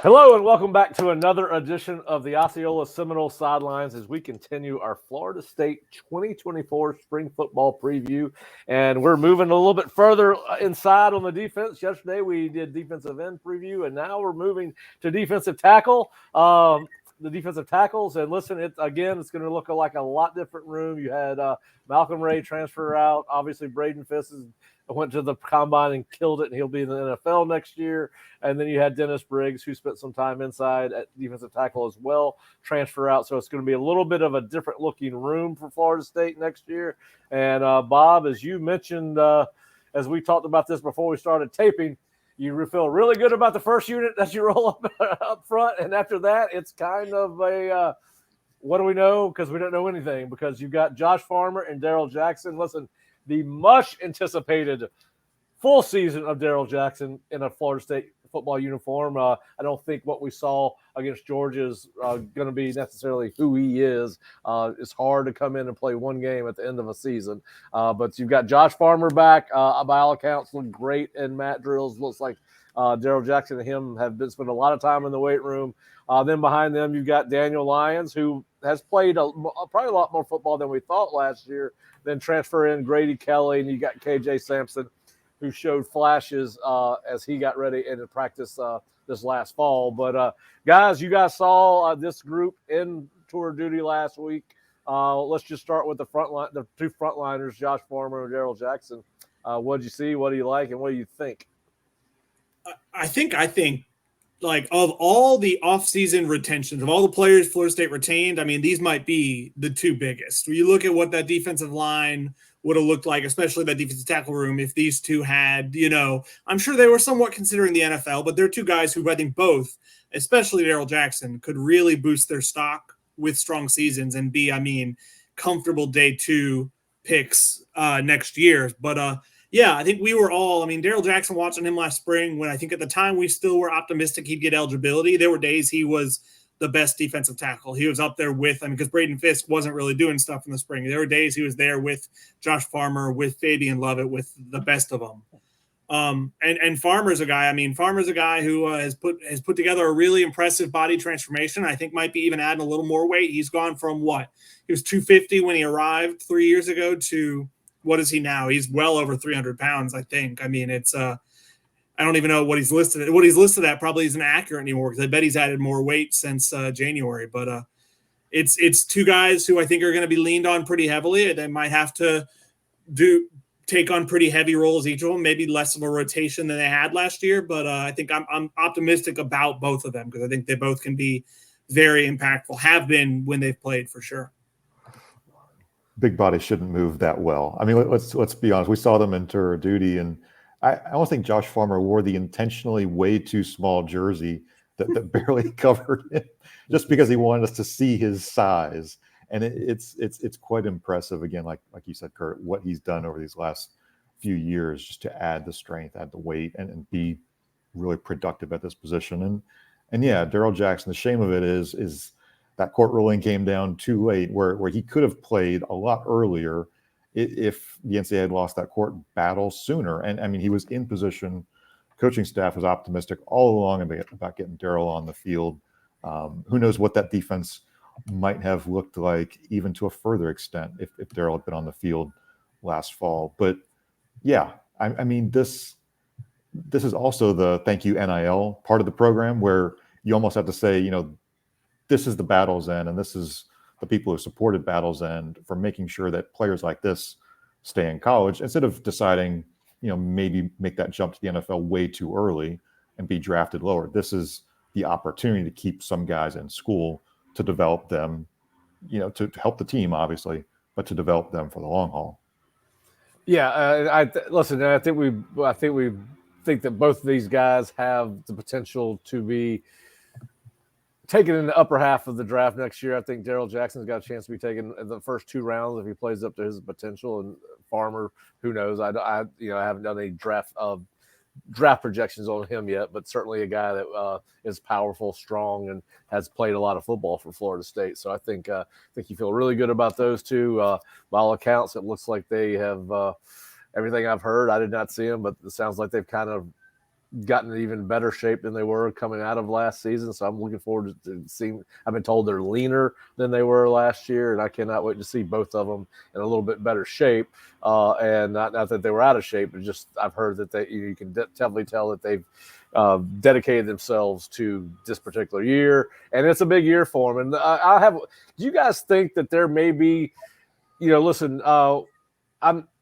Hello and welcome back to another edition of the Osceola Seminole Sidelines as we continue our Florida State 2024 spring football preview. And we're moving a little bit further inside on the defense. Yesterday we did defensive end preview, and now we're moving to defensive tackle. The defensive tackles, and listen, it's going to look like a lot different room. You had Malcolm Ray transfer out. Obviously, Braden Fiske went to the combine and killed it, and he'll be in the NFL next year. And then you had Dennis Briggs, who spent some time inside at defensive tackle as well, transfer out. So it's going to be a little bit of a different looking room for Florida State next year. And Bob, as you mentioned, as we talked about this before we started taping, you feel really good about the first unit that you roll up front. And after that, it's kind of a what do we know? Because we don't know anything, because you've got Josh Farmer and Darrell Jackson. Listen, the much anticipated full season of Darrell Jackson in a Florida State football uniform. I don't think what we saw against Georgia is going to be necessarily who he is. It's hard to come in and play one game at the end of a season. But you've got Josh Farmer back. By all accounts, look great in mat drills. Looks like Darrell Jackson and him have spent a lot of time in the weight room. Then behind them, you've got Daniel Lyons, who has played probably a lot more football than we thought last year. Then transfer in Grady Kelly, and you got KJ Sampson, who showed flashes as he got ready into practice this last fall. But, guys, you guys saw this group in tour duty last week. Let's just start with the two frontliners, Josh Farmer and Darrell Jackson. What did you see? What do you like? And what do you think? I think like of all the offseason retentions, of all the players Florida State retained, I mean, these might be the two biggest. When you look at what that defensive line would have looked like, especially that defensive tackle room, if these two had, I'm sure they were somewhat considering the NFL, but they're two guys who I think both, especially Darrell Jackson, could really boost their stock with strong seasons and be, comfortable day two picks next year. But, yeah, I think we were all, Darrell Jackson, watching him last spring, when I think at the time we still were optimistic he'd get eligibility. There were days he was the best defensive tackle. He was up there with, because Braden Fiske wasn't really doing stuff in the spring. There were days he was there with Josh Farmer, with Fabian Lovett, with the best of them. And Farmer's a guy, Farmer's a guy who has put together a really impressive body transformation. I think might be even adding a little more weight. He's gone from what? He was 250 when he arrived 3 years ago to what is he now? He's well over 300 pounds, I think. It's I don't even know what he's listed at. What he's listed at probably isn't accurate anymore, because I bet he's added more weight since January. But it's two guys who I think are going to be leaned on pretty heavily. They might have to take on pretty heavy roles, each of them, maybe less of a rotation than they had last year. But I think I'm optimistic about both of them, because I think they both can be very impactful, have been when they've played, for sure. Big bodies shouldn't move that well. Let's be honest. We saw them in tour duty, and I don't think Josh Farmer wore the intentionally way too small jersey that barely covered him, just because he wanted us to see his size. And it's quite impressive. Again, like you said, Curt, what he's done over these last few years, just to add the strength, add the weight, and be really productive at this position. And yeah, Darrell Jackson. The shame of it is that court ruling came down too late, where he could have played a lot earlier if the NCAA had lost that court battle sooner. And he was in position. Coaching staff was optimistic all along about getting Darrell on the field. Who knows what that defense might have looked like, even to a further extent, if Darrell had been on the field last fall. But yeah, this is also the thank you NIL part of the program, where you almost have to say, this is the battle's end, and this is the people who supported battle's end for making sure that players like this stay in college, instead of deciding, maybe make that jump to the NFL way too early and be drafted lower. This is the opportunity to keep some guys in school, to develop them, to help the team, obviously, but to develop them for the long haul. Yeah, I think we think that both of these guys have the potential to be taken in the upper half of the draft next year. I think Darrell Jackson's got a chance to be taken in the first 2 rounds if he plays up to his potential. And Farmer, who knows? I haven't done any draft projections on him yet, but certainly a guy that is powerful, strong, and has played a lot of football for Florida State. So I think you feel really good about those two. By all accounts, it looks like they have everything I've heard. I did not see them, but it sounds like they've kind of gotten in even better shape than they were coming out of last season. So I'm looking forward to seeing. I've been told they're leaner than they were last year, and I cannot wait to see both of them in a little bit better shape. And not that they were out of shape, but just I've heard that you can definitely tell that they've dedicated themselves to this particular year, and it's a big year for them. And do you guys think that there may be, listen,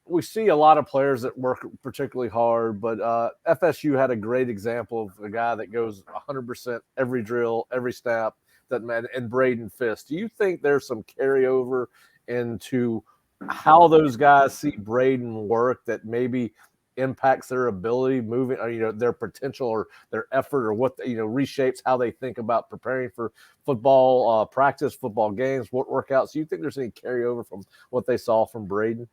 we see a lot of players that work particularly hard, but FSU had a great example of a guy that goes 100% every drill, every snap, and Braden Fiske. Do you think there's some carryover into how those guys see Braden work that maybe impacts their ability moving, or their potential or their effort, or what reshapes how they think about preparing for football practice, football games, workouts? Do you think there's any carryover from what they saw from Braden?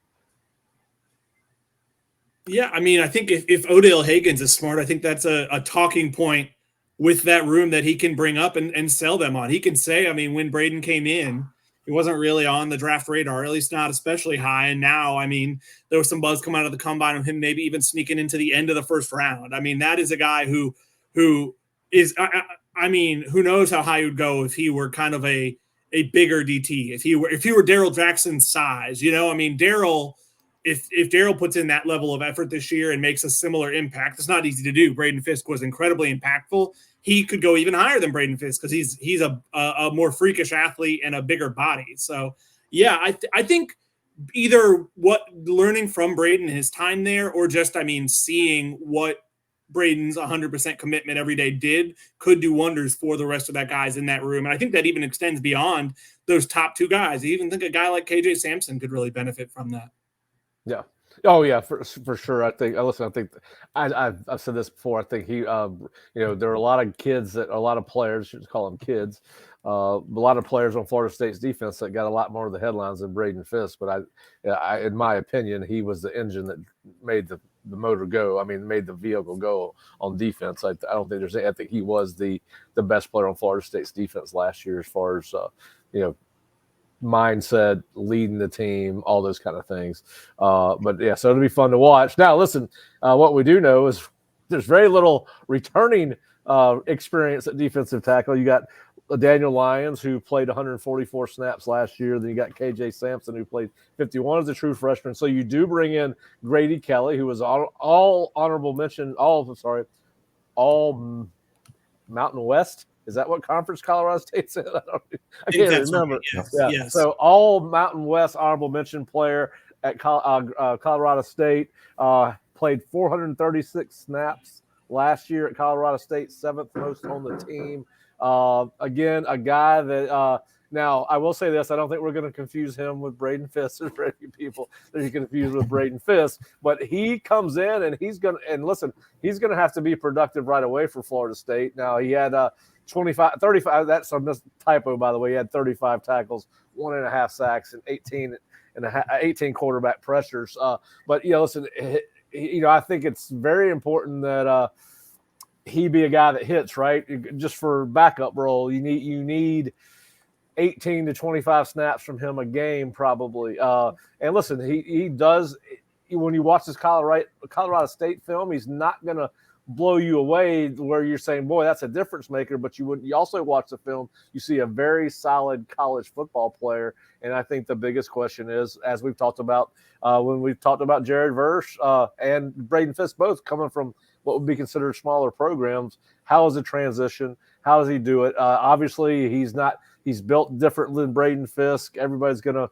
Yeah, I mean, I think if Odell Higgins is smart, I think that's a talking point with that room that he can bring up and sell them on. He can say, I mean, when Braden came in, he wasn't really on the draft radar, at least not especially high. And now, I mean, there was some buzz coming out of the combine of him maybe even sneaking into the end of the first round. I mean, that is a guy who is, I mean, who knows how high he would go if he were kind of a bigger DT, if he were Darrell Jackson's size, I mean, Darrell. If Darrell puts in that level of effort this year and makes a similar impact, it's not easy to do. Braden Fiske was incredibly impactful. He could go even higher than Braden Fiske because he's a more freakish athlete and a bigger body. So, yeah, I think either learning from Braden his time there, or just, I mean, seeing what Braden's 100% commitment every day could do wonders for the rest of that guys in that room. And I think that even extends beyond those top two guys. I even think a guy like KJ Sampson could really benefit from that. Yeah. Oh yeah, for sure. I think. Listen, I think I've said this before. I think he, there are a lot of kids a lot of players, should call them kids, a lot of players on Florida State's defense that got a lot more of the headlines than Braden Fiske. But I, in my opinion, he was the engine that made the motor go. I mean, made the vehicle go on defense. I don't think there's. I think he was the best player on Florida State's defense last year as far as mindset, leading the team, all those kind of things. But yeah, so it'll be fun to watch. Now, listen, what we do know is there's very little returning experience at defensive tackle. You got Daniel Lyons, who played 144 snaps last year. Then you got KJ Sampson, who played 51 as a true freshman. So you do bring in Grady Kelly, who was all honorable mention, all Mountain West. Is that what conference Colorado State said? I can't remember. Right. Yes. Yeah. Yes. So all Mountain West honorable mention player at Colorado State, played 436 snaps last year at Colorado State, seventh most on the team. Again, a guy that now I will say this: I don't think we're going to confuse him with Braden Fiske. There's very few people that you confuse with Braden Fiske, but he comes in and he's going to have to be productive right away for Florida State. Now he had 35, that's a typo, by the way. He had 35 tackles, 1.5 sacks, and 18 quarterback pressures. But, listen, I think it's very important that he be a guy that hits, right? Just for backup role, you need 18 to 25 snaps from him a game probably. And listen, he does – when you watch this Colorado State film, he's not going to blow you away where you're saying, boy, that's a difference maker. But you also watch the film, you see a very solid college football player. And I think the biggest question is, as we've talked about when we've talked about Jared Verse and Braden Fiske, both coming from what would be considered smaller programs, how is the transition? How does he do it? Obviously, he's built different than Braden Fiske. Everybody's going to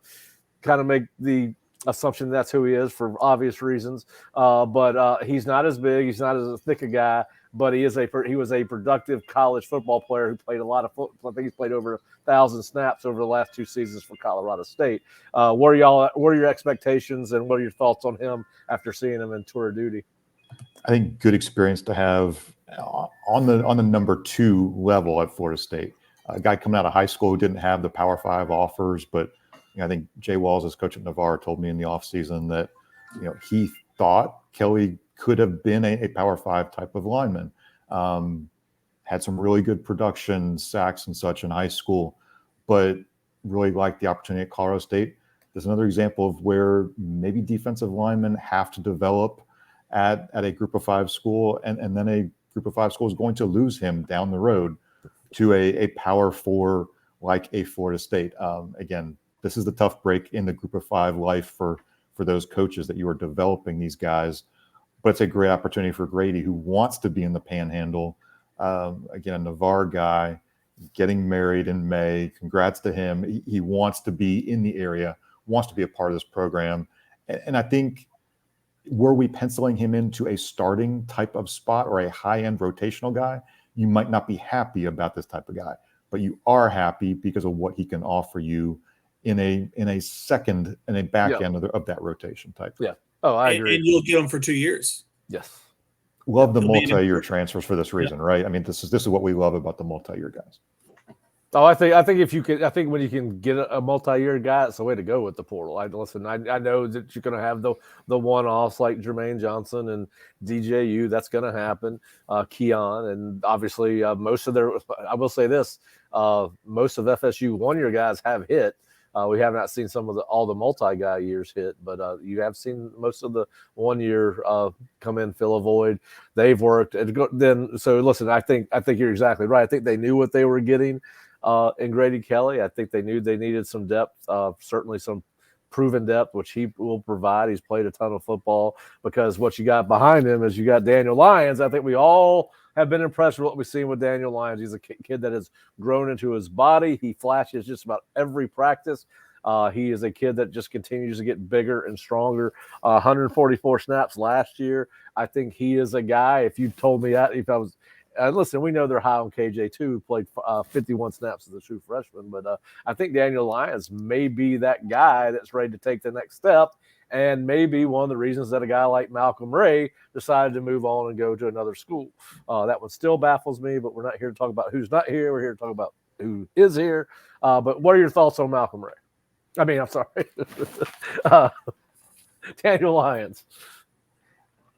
kind of make the assumption that's who he is for obvious reasons. But he's not as big. He's not as thick a guy, but he was a productive college football player who played a lot of football. I think he's played over 1,000 snaps over the last 2 seasons for Colorado State. What are your expectations, and what are your thoughts on him after seeing him in tour of duty? I think good experience to have on the number 2 level at Florida State. A guy coming out of high school who didn't have the Power 5 offers, but I think Jay Walls, as coach at Navarre, told me in the offseason that he thought Kelly could have been a Power 5 type of lineman. Had some really good production, sacks and such in high school, but really liked the opportunity at Colorado State. There's another example of where maybe defensive linemen have to develop at a Group of 5 school, and then a Group of 5 school is going to lose him down the road to a Power 4 like a Florida State. Again, this is the tough break in the Group of 5 life for those coaches, that you are developing these guys. But it's a great opportunity for Grady, who wants to be in the Panhandle. Again, a Navarre guy, getting married in May. Congrats to him. He wants to be in the area, wants to be a part of this program. And I think, were we penciling him into a starting type of spot or a high-end rotational guy, you might not be happy about this type of guy, but you are happy because of what he can offer you in a second and a back end of that rotation type. Yeah. Oh, I agree. And you'll get him for 2 years. Yes. Love the multi-year transfers for this reason, right? I mean, this is what we love about the multi-year guys. Oh, I think if you could, I think when you can get a multi-year guy, it's the way to go with the portal. I know that you're going to have the one-offs like Jermaine Johnson and DJU. That's going to happen. Keon, and obviously most of their. I will say this: most of FSU one-year guys have hit. We have not seen some of all the multi-guy years hit, but you have seen most of the 1 year come in, fill a void. They've worked, and then so listen. I think you're exactly right. I think they knew what they were getting in Grady Kelly. I think they knew they needed some depth, certainly some proven depth, which he will provide. He's played a ton of football, because what you got behind him is you got Daniel Lyons. I think we all have been impressed with what we've seen with Daniel Lyons. He's a kid that has grown into his body. He flashes just about every practice. He is a kid that just continues to get bigger and stronger. 144 snaps last year. I think he is a guy, if you told me that, if I was listen, we know they're high on KJ too, who played 51 snaps as a true freshman, but I think Daniel Lyons may be that guy that's ready to take the next step, and maybe one of the reasons that a guy like Malcolm Ray decided to move on and go to another school. That one still baffles me, but we're not here to talk about who's not here. We're here to talk about who is here. But what are your thoughts on Malcolm Ray? I mean, I'm sorry. Daniel Lyons.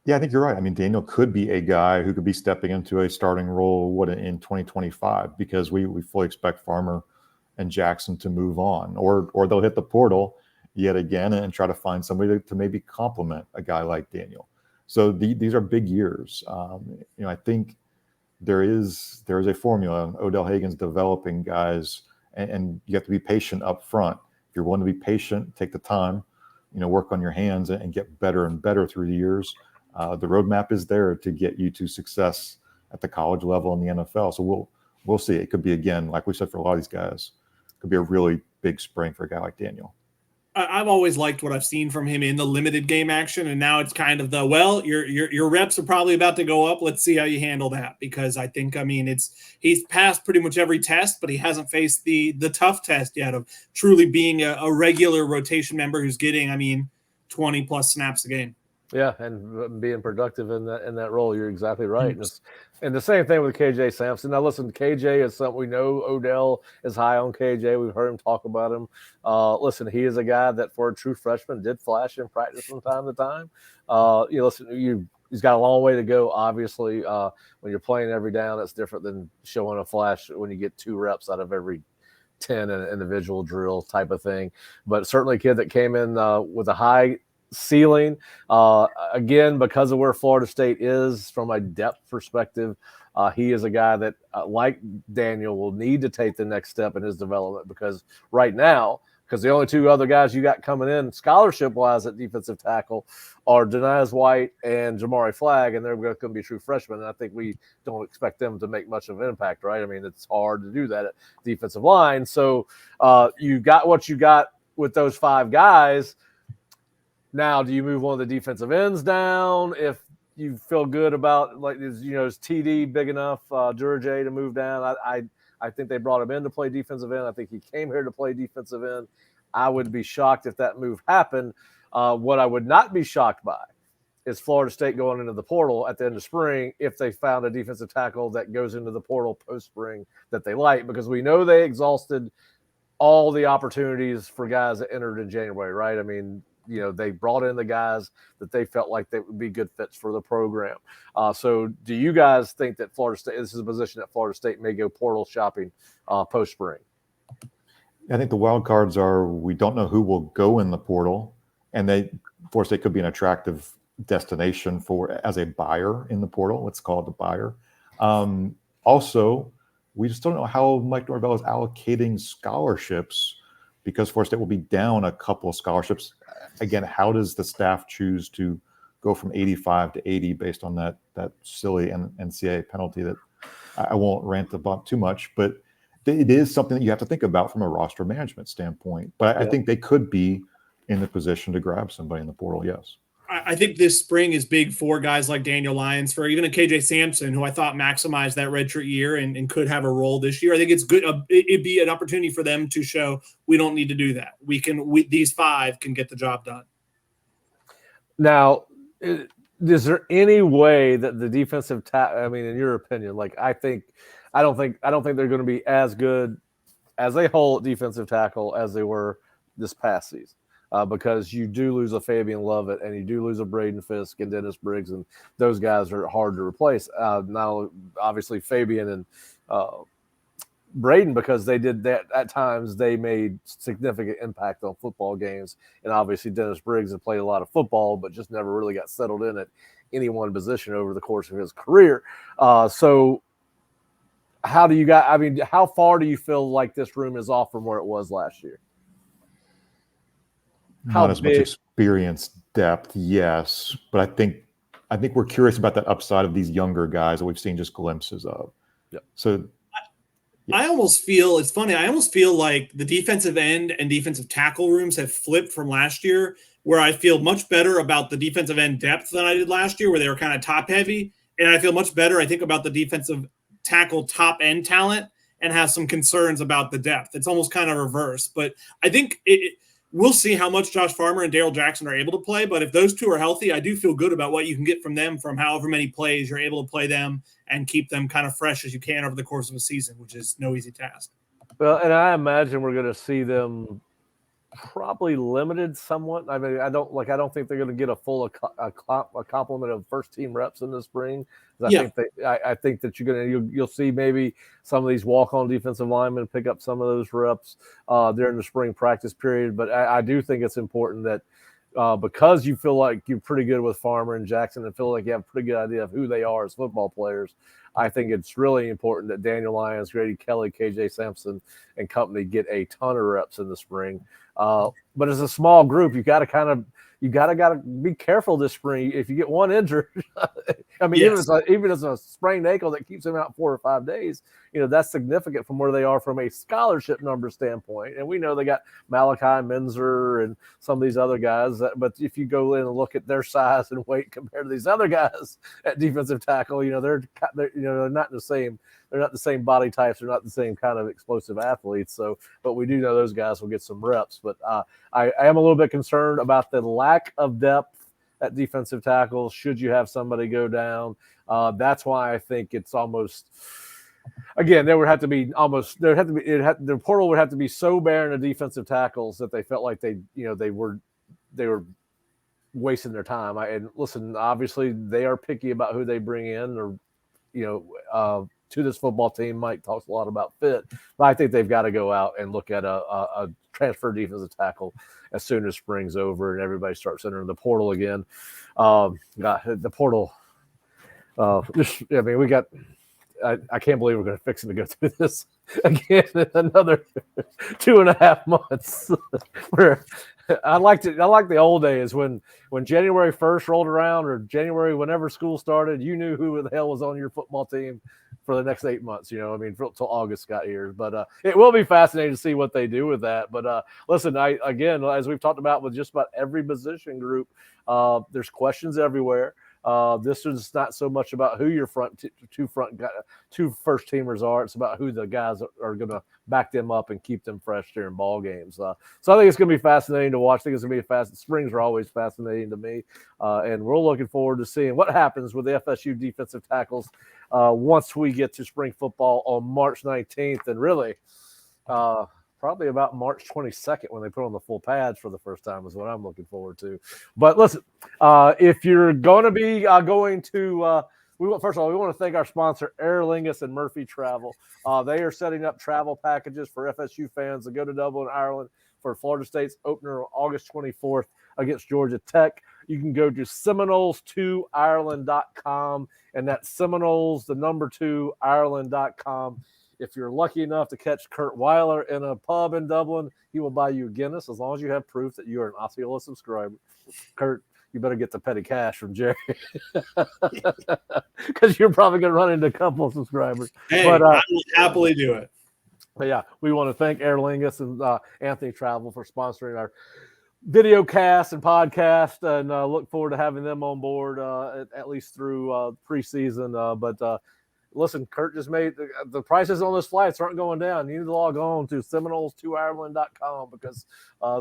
Yeah, I think you're right. I mean, Daniel could be a guy who could be stepping into a starting role in 2025, because we fully expect Farmer and Jackson to move on, or they'll hit the portal yet again and try to find somebody to maybe complement a guy like Daniel. So these are big years. I think there is a formula. Odell Hagen's developing guys, and you have to be patient up front. If you're willing to be patient, take the time, work on your hands and get better and better through the years. The roadmap is there to get you to success at the college level and the NFL. So we'll see. It could be, again, like we said, for a lot of these guys, it could be a really big spring for a guy like Daniel. I've always liked what I've seen from him in the limited game action, and now it's kind of your reps are probably about to go up. Let's see how you handle that, because I think, he's passed pretty much every test, but he hasn't faced the tough test yet of truly being a regular rotation member who's getting 20 plus snaps a game. Yeah, and being productive in that role. You're exactly right. And the same thing with KJ Sampson. Now, listen, KJ is something we know. Odell is high on KJ. We've heard him talk about him. Listen, he is a guy that, for a true freshman, did flash in practice from time to time. He's got a long way to go, obviously. When you're playing every down, it's different than showing a flash when you get 2 reps out of every 10 in an individual drill type of thing. But certainly a kid that came in with a high ceiling, again, because of where Florida State is from a depth perspective. He is a guy that, like Daniel, will need to take the next step in his development, because right now, the only 2 other guys you got coming in scholarship-wise at defensive tackle are Deniz White and Jamari Flagg, and they're going to be true freshmen. And I think we don't expect them to make much of an impact, right? I mean, it's hard to do that at defensive line. So you got what you got with those 5 guys. Now, do you move one of the defensive ends down if you feel good about, is TD big enough, Durjay, to move down? I think they brought him in to play defensive end. I think he came here to play defensive end. I would be shocked if that move happened. What I would not be shocked by is Florida State going into the portal at the end of spring if they found a defensive tackle that goes into the portal post-spring that they like, because we know they exhausted all the opportunities for guys that entered in January, right? I mean, they brought in the guys that they felt like they would be good fits for the program. So do you guys think that Florida State, this is a position that Florida State may go portal shopping post-spring? I think the wild cards are, we don't know who will go in the portal, and Florida State could be an attractive destination as a buyer in the portal. Let's call it the buyer. Also, we just don't know how Mike Norvell is allocating scholarships, because Florida State will be down a couple of scholarships. Again, how does the staff choose to go from 85 to 80 based on that silly NCAA penalty that I won't rant about too much, but it is something that you have to think about from a roster management standpoint. But I think they could be in the position to grab somebody in the portal, yes. I think this spring is big for guys like Daniel Lyons, for even a KJ Sampson, who I thought maximized that redshirt year and could have a role this year. I think it's good. It'd be an opportunity for them to show we don't need to do that. These 5 can get the job done. Now, is there any way that the defensive I mean, in your opinion, like I don't think they're going to be as good as a whole defensive tackle as they were this past season. Because you do lose a Fabian Lovett and you do lose a Braden Fiske and Dennis Briggs, and those guys are hard to replace. Now, obviously, Fabian and Braden, because they did that at times, they made significant impact on football games. And obviously, Dennis Briggs had played a lot of football, but just never really got settled in at any one position over the course of his career. So, how do you guys? I mean, how far do you feel like this room is off from where it was last year? Not as much experience depth, yes, but I think we're curious about that upside of these younger guys that we've seen just glimpses of. Yep. So I almost feel it's funny. I almost feel like the defensive end and defensive tackle rooms have flipped from last year, where I feel much better about the defensive end depth than I did last year, where they were kind of top heavy, and I feel much better, I think, about the defensive tackle top end talent and have some concerns about the depth. It's almost kind of reverse, but I think we'll see how much Josh Farmer and Darrell Jackson are able to play, but if those two are healthy, I do feel good about what you can get from them from however many plays you're able to play them and keep them kind of fresh as you can over the course of a season, which is no easy task. Well, and I imagine we're going to see them probably limited somewhat. I mean, I don't think they're going to get a full a complement of first team reps in the spring. I think that you'll see maybe some of these walk-on defensive linemen pick up some of those reps during the spring practice period. But I do think it's important that because you feel like you're pretty good with Farmer and Jackson and feel like you have a pretty good idea of who they are as football players, I think it's really important that Daniel Lyons, Grady Kelly, KJ Sampson, and company get a ton of reps in the spring. But as a small group, you got to be careful this spring. If you get one injured, I mean, yes. even as a sprained ankle that keeps them out 4 or 5 days, that's significant from where they are from a scholarship number standpoint. And we know they got Malachi Menzer and some of these other guys. But if you go in and look at their size and weight compared to these other guys at defensive tackle, they're not the same. They're not the same body types. They're not the same kind of explosive athletes. So, but we do know those guys will get some reps. But I am a little bit concerned about the lack of depth at defensive tackle. Should you have somebody go down, that's why I think it's almost. Again, the portal would have to be so barren of defensive tackles that they felt like they were wasting their time. And listen, obviously they are picky about who they bring in, or to this football team. Mike talks a lot about fit, but I think they've got to go out and look at a transfer defensive tackle as soon as spring's over and everybody starts entering the portal again. The portal. We got. I can't believe we're going to fix it to go through this again in another 2.5 months. I like the old days when January 1st rolled around, or January, whenever school started, you knew who the hell was on your football team for the next 8 months, until August got here. But it will be fascinating to see what they do with that. But listen, again, as we've talked about with just about every position group, there's questions everywhere. This is not so much about who your two first teamers are. It's about who the guys are going to back them up and keep them fresh during ball games. So I think it's going to be fascinating to watch. I think it's going to be Springs are always fascinating to me, and we're looking forward to seeing what happens with the FSU defensive tackles once we get to spring football on March 19th, and really. Probably about March 22nd when they put on the full pads for the first time is what I'm looking forward to. But listen, if you're going to be going to first of all, we want to thank our sponsor, Aer Lingus and Murphy Travel. They are setting up travel packages for FSU fans to go to Dublin, Ireland for Florida State's opener on August 24th against Georgia Tech. you can go to Seminoles2Ireland.com, and that's Seminoles, the number 2, Ireland.com. If you're lucky enough to catch Curt Weiler in a pub in Dublin, he will buy you a Guinness as long as you have proof that you are an Osceola subscriber. Curt, you better get the petty cash from Jerry because you're probably going to run into a couple of subscribers. Hey, but, I will happily do it. But yeah, we want to thank Aer Lingus and Anthony Travel for sponsoring our video cast and podcast, and look forward to having them on board at least through preseason. But listen, Curt just made the prices on those flights aren't going down. You need to log on to Seminoles2Ireland.com because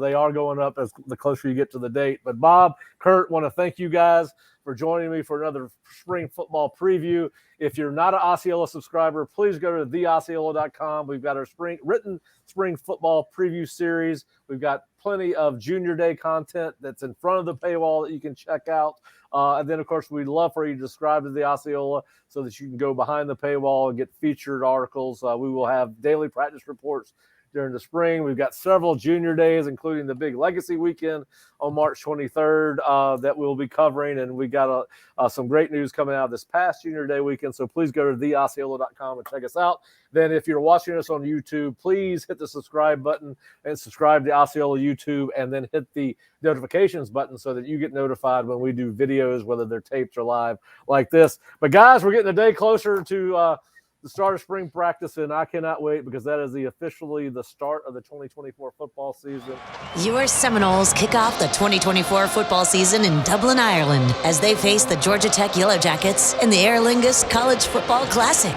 they are going up as the closer you get to the date. But Bob, Curt, want to thank you guys for joining me for another spring football preview. If you're not an Osceola subscriber, please go to theosceola.com. We've got our written spring football preview series. We've got plenty of junior day content that's in front of the paywall that you can check out. And then, of course, we'd love for you to subscribe to the Osceola so that you can go behind the paywall and get featured articles. We will have daily practice reports during the spring. We've got several junior days, including the big Legacy Weekend on March 23rd that we'll be covering. And we got some great news coming out this past Junior Day weekend. So please go to theosceola.com and check us out. Then if you're watching us on YouTube, please hit the subscribe button and subscribe to Osceola YouTube, and then hit the notifications button so that you get notified when we do videos, whether they're taped or live like this. But guys, we're getting a day closer to the start of spring practice, and I cannot wait because that is officially the start of the 2024 football season. Your Seminoles kick off the 2024 football season in Dublin, Ireland, as they face the Georgia Tech Yellow Jackets in the Aer Lingus College Football Classic.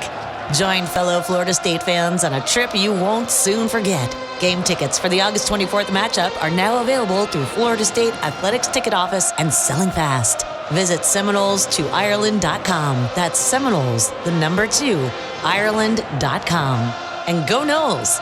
Join fellow Florida State fans on a trip you won't soon forget. Game tickets for the August 24th matchup are now available through Florida State Athletics Ticket Office and selling fast. Visit Seminoles2Ireland.com. That's Seminoles, the number 2, Ireland.com. And go Noles!